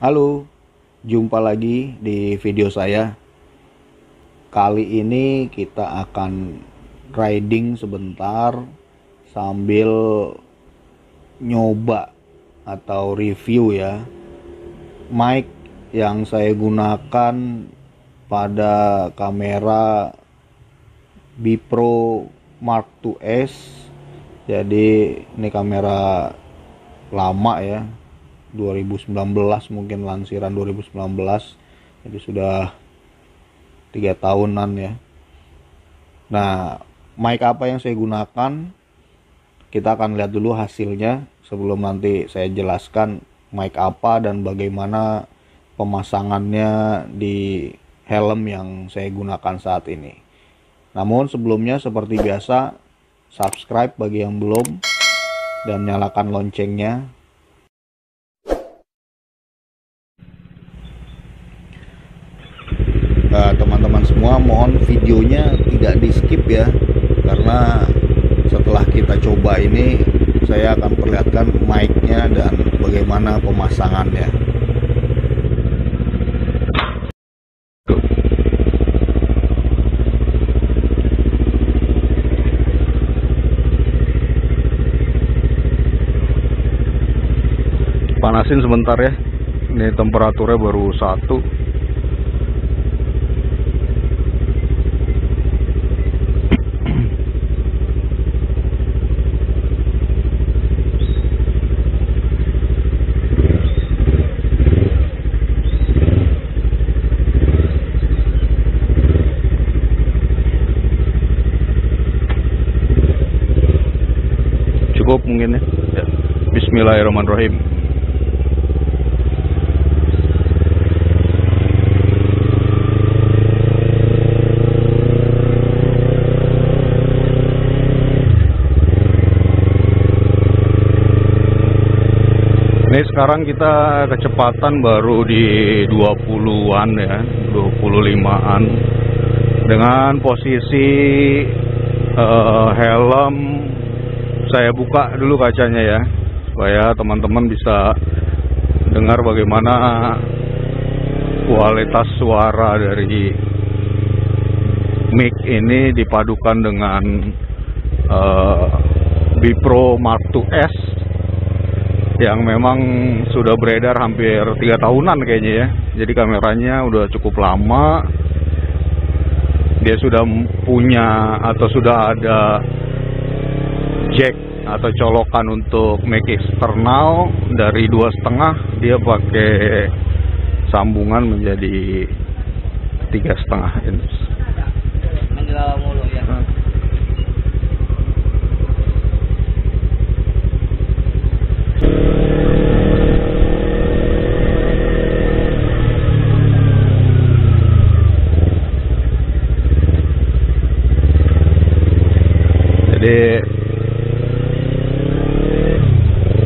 Halo, jumpa lagi di video saya. Kali ini kita akan riding sebentar sambil nyoba atau review ya mic yang saya gunakan pada kamera Bipro Mark II-S. Jadi ini kamera lama ya, 2019, mungkin lansiran 2019, jadi sudah 3 tahunan ya. Nah, mic apa yang saya gunakan, kita akan lihat dulu hasilnya sebelum nanti saya jelaskan mic apa dan bagaimana pemasangannya di helm yang saya gunakan saat ini. Namun sebelumnya seperti biasa, subscribe bagi yang belum dan nyalakan loncengnya. Teman-teman semua, mohon videonya tidak di skip ya, karena setelah kita coba ini saya akan perlihatkan mic-nya dan bagaimana pemasangannya. Panasin sebentar ya, ini temperaturnya baru 1. Cukup mungkin ya. Bismillahirrahmanirrahim. Ini sekarang kita kecepatan baru di 20-an ya, 25-an. Dengan posisi helm saya buka dulu kacanya ya, supaya teman-teman bisa dengar bagaimana kualitas suara dari mic ini dipadukan dengan Bipro Mark II-S yang memang sudah beredar hampir 3 tahunan kayaknya ya. Jadi kameranya udah cukup lama. Dia sudah punya atau sudah ada jack atau colokan untuk mic eksternal. Dari 2,5 dia pakai sambungan menjadi 3,5 inch. Mulu ya. Jadi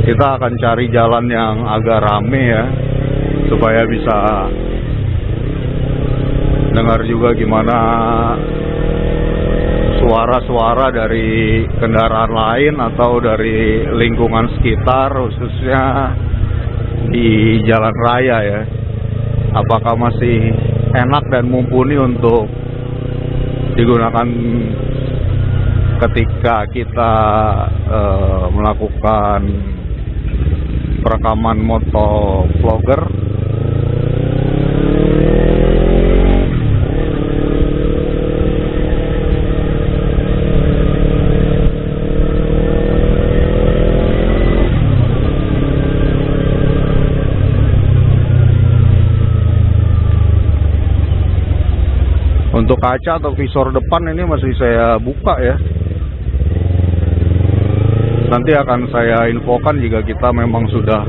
kita akan cari jalan yang agak rame ya, supaya bisa dengar juga gimana suara-suara dari kendaraan lain atau dari lingkungan sekitar, khususnya di jalan raya ya. Apakah masih enak dan mumpuni untuk digunakan ketika kita melakukan perekaman motovlogger. Untuk kaca atau visor depan ini masih saya buka ya. Nanti akan saya infokan jika kita memang sudah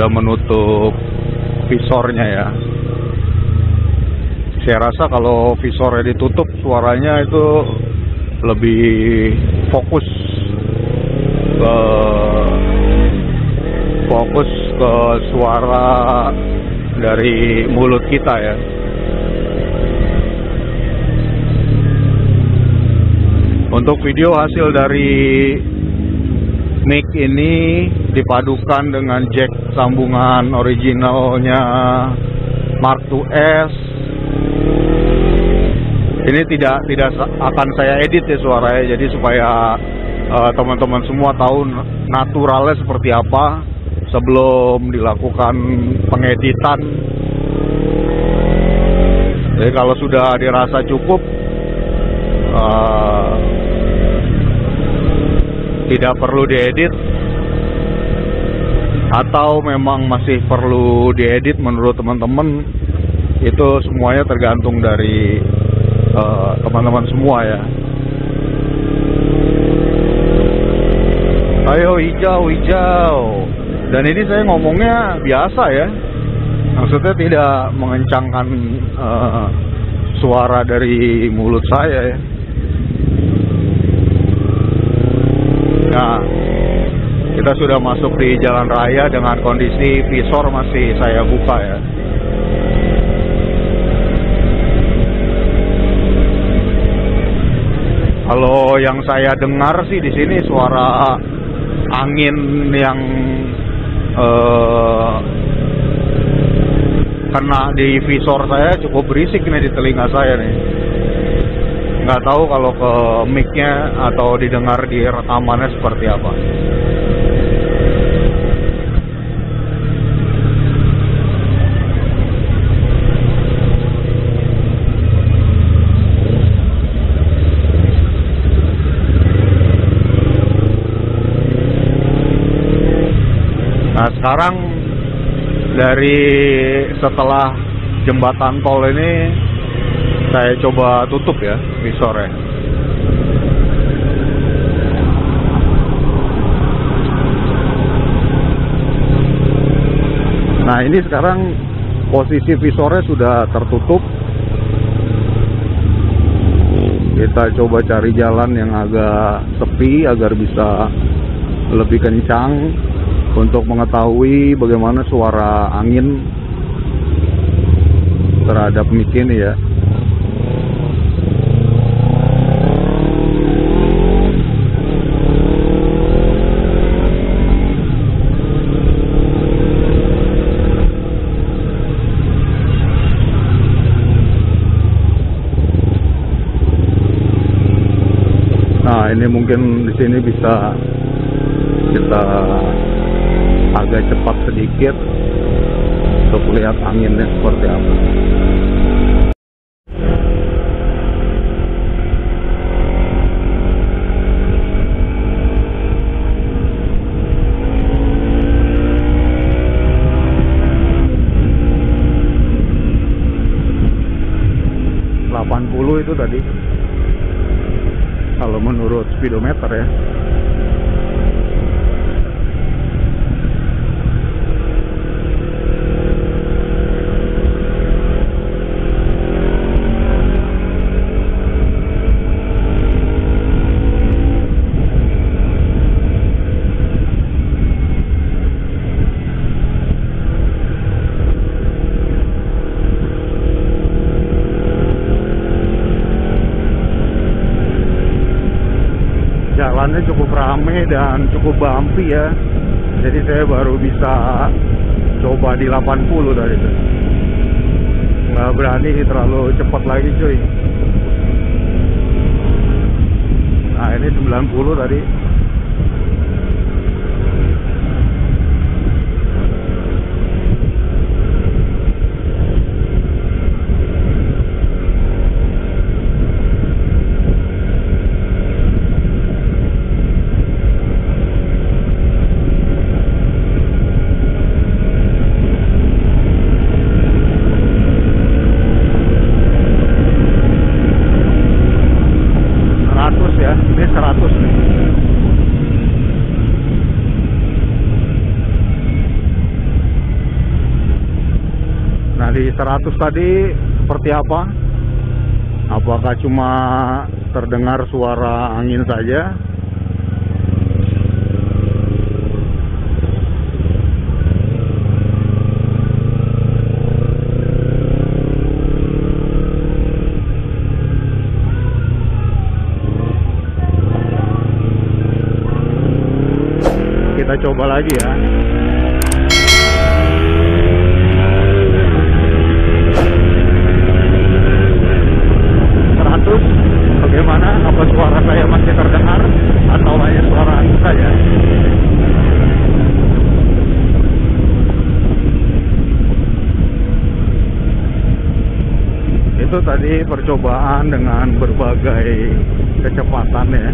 menutup visornya ya. Saya rasa kalau visornya ditutup, suaranya itu lebih fokus ke suara dari mulut kita ya. Untuk video hasil dari mic ini dipadukan dengan jack sambungan originalnya Mark IIs. Ini tidak akan saya edit ya suaranya, jadi supaya teman-teman semua tahu naturalnya seperti apa sebelum dilakukan pengeditan. Jadi kalau sudah dirasa cukup, tidak perlu diedit, atau memang masih perlu diedit menurut teman-teman, itu semuanya tergantung dari teman-teman semua ya. Ayo hijau. Dan ini saya ngomongnya biasa ya, maksudnya tidak mengencangkan suara dari mulut saya ya. Nah, kita sudah masuk di jalan raya dengan kondisi visor masih saya buka ya. Kalau yang saya dengar sih di sini suara angin yang kena di visor saya cukup berisik nih di telinga saya nih. Nggak tahu kalau ke mic-nya atau didengar di rekamannya seperti apa. Nah sekarang dari setelah jembatan tol ini saya coba tutup ya visornya. Nah ini sekarang posisi visornya sudah tertutup. Kita coba cari jalan yang agak sepi agar bisa lebih kencang untuk mengetahui bagaimana suara angin terhadap mic ini ya. Nah, ini mungkin di sini bisa kita agak cepat sedikit untuk lihat anginnya seperti apa. Itu tadi kalau menurut speedometer ya. Jalannya cukup ramai dan cukup bumpy ya. Jadi saya baru bisa coba di 80 tadi tuh. Nggak berani terlalu cepat lagi cuy. Nah ini 90 tadi. Di 100 tadi seperti apa? Apakah cuma terdengar suara angin saja? coba lagi ya. Bagaimana? Apa suara saya masih terdengar atau hanya suara angin saja? Itu tadi percobaan dengan berbagai kecepatan ya.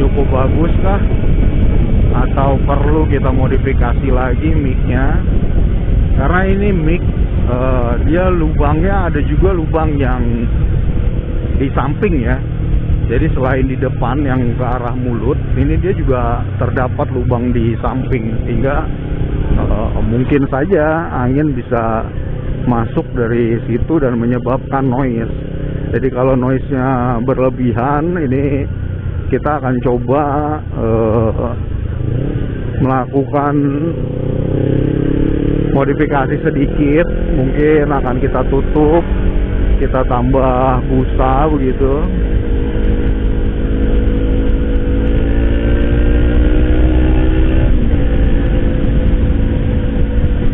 Cukup bagus kah? Atau perlu kita modifikasi lagi mic-nya? Karena ini mic dia lubangnya ada juga lubang yang di samping ya. Jadi selain di depan yang ke arah mulut, ini dia juga terdapat lubang di samping, sehingga mungkin saja angin bisa masuk dari situ dan menyebabkan noise. Jadi kalau noise-nya berlebihan, ini kita akan coba melakukan modifikasi sedikit. Mungkin akan kita tutup, kita tambah busa begitu.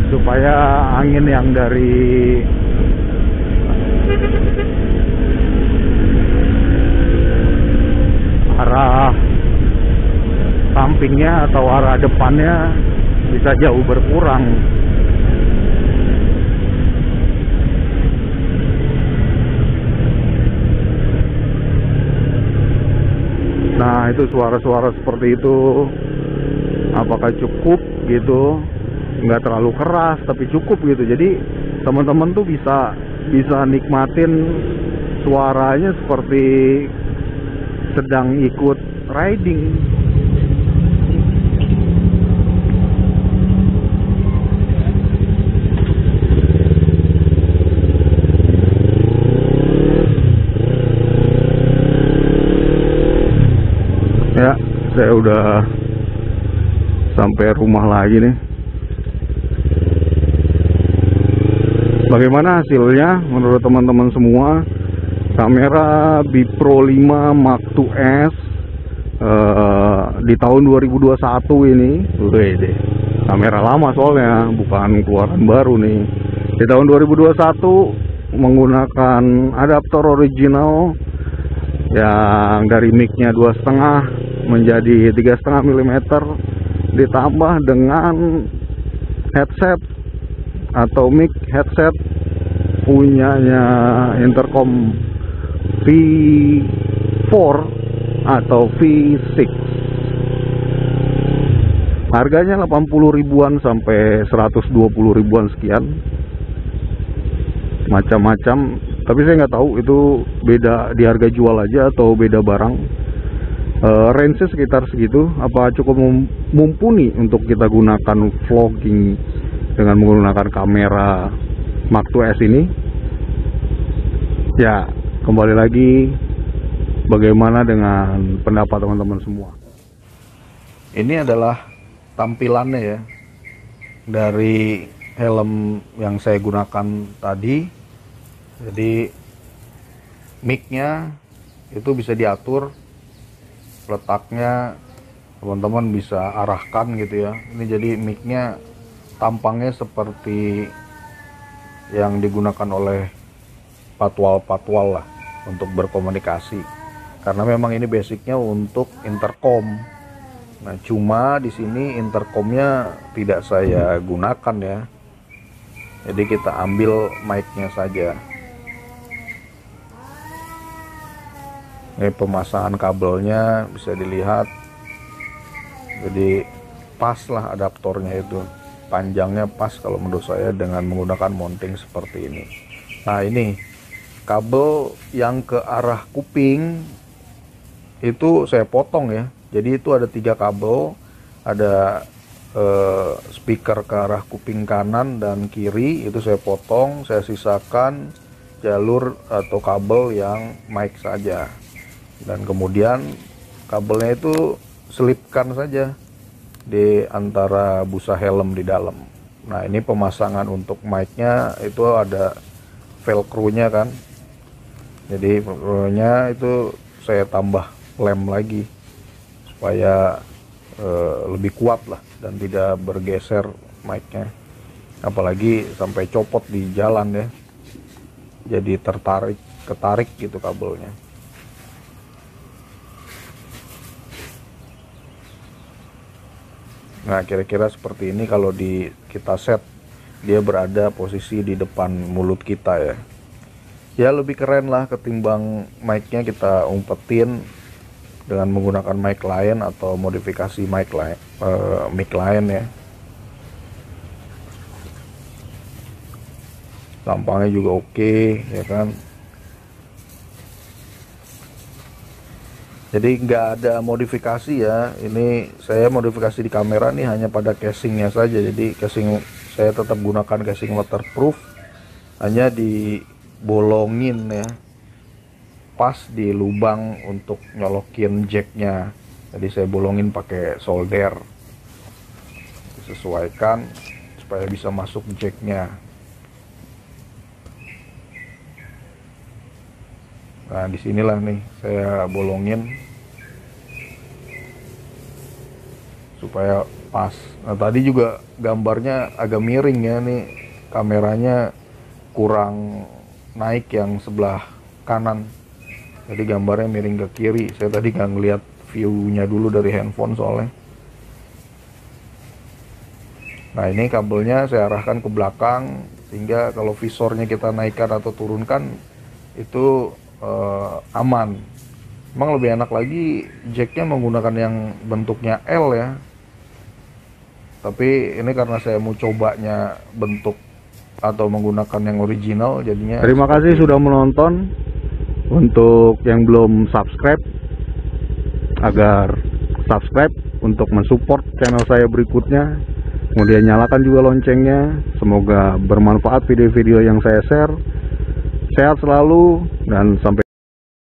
Supaya angin yang dari arah sampingnya atau arah depannya bisa jauh berkurang. Nah, itu suara-suara seperti itu apakah cukup gitu? Nggak terlalu keras tapi cukup gitu. Jadi teman-teman tuh bisa nikmatin suaranya seperti sedang ikut riding. Ya, saya udah sampai rumah lagi nih. Bagaimana hasilnya menurut teman-teman semua? Kamera Bipro 5 Mark II S di tahun 2021 ini. Wede, kamera lama soalnya, bukan keluaran baru nih. Di tahun 2021 menggunakan adaptor original yang dari mic-nya 2,5 menjadi 3,5 mm, ditambah dengan headset atau mic headset punyanya Intercom V4 atau V6. Harganya 80 ribuan sampai 120 ribuan sekian, macam-macam. Tapi saya nggak tahu itu beda di harga jual aja atau beda barang. Range sekitar segitu. Apa cukup mumpuni untuk kita gunakan vlogging dengan menggunakan kamera Mark II S ini? Ya, kembali lagi, bagaimana dengan pendapat teman-teman semua? Ini adalah tampilannya ya dari helm yang saya gunakan tadi. Jadi mic-nya itu bisa diatur letaknya, teman-teman bisa arahkan gitu ya. Ini jadi mic-nya tampangnya seperti yang digunakan oleh patwal-patwal lah untuk berkomunikasi, karena memang ini basicnya untuk intercom. Nah, cuma di sini intercomnya tidak saya gunakan ya, jadi kita ambil mic-nya saja. Ini pemasangan kabelnya bisa dilihat, jadi pas lah adaptornya itu, panjangnya pas kalau menurut saya dengan menggunakan mounting seperti ini. Nah, ini kabel yang ke arah kuping itu saya potong ya. Jadi itu ada 3 kabel, ada speaker ke arah kuping kanan dan kiri, itu saya potong, saya sisakan jalur atau kabel yang mic saja. Dan kemudian kabelnya itu selipkan saja di antara busa helm di dalam. Nah, ini pemasangan untuk mic-nya itu ada velcro-nya kan. Jadi velcro-nya itu saya tambah lem lagi supaya lebih kuat lah dan tidak bergeser mic-nya. Apalagi sampai copot di jalan ya. Jadi ketarik gitu kabelnya. Nah, kira-kira seperti ini kalau kita set, dia berada posisi di depan mulut kita ya. Ya lebih keren lah ketimbang mic-nya kita umpetin dengan menggunakan mic lain atau modifikasi mic lain ya. Tampangnya juga oke ya kan. Jadi nggak ada modifikasi ya. Ini saya modifikasi di kamera nih hanya pada casingnya saja. Jadi casing saya tetap gunakan casing waterproof, hanya dibolongin ya, pas di lubang untuk nyolokin jacknya. Jadi saya bolongin pakai solder, disesuaikan supaya bisa masuk jacknya. Nah, disinilah nih saya bolongin supaya pas. Nah, tadi juga gambarnya agak miring ya, nih kameranya kurang naik yang sebelah kanan, jadi gambarnya miring ke kiri. Saya tadi nggak ngeliat view-nya dulu dari handphone soalnya. Nah, ini kabelnya saya arahkan ke belakang sehingga kalau visornya kita naikkan atau turunkan itu aman. Emang lebih enak lagi jacknya menggunakan yang bentuknya L ya, tapi ini karena saya mau cobanya bentuk atau menggunakan yang original, jadinya. Terima kasih sudah menonton. Untuk yang belum subscribe, agar subscribe untuk mensupport channel saya berikutnya. Kemudian nyalakan juga loncengnya. Semoga bermanfaat video-video yang saya share. Sehat selalu dan sampai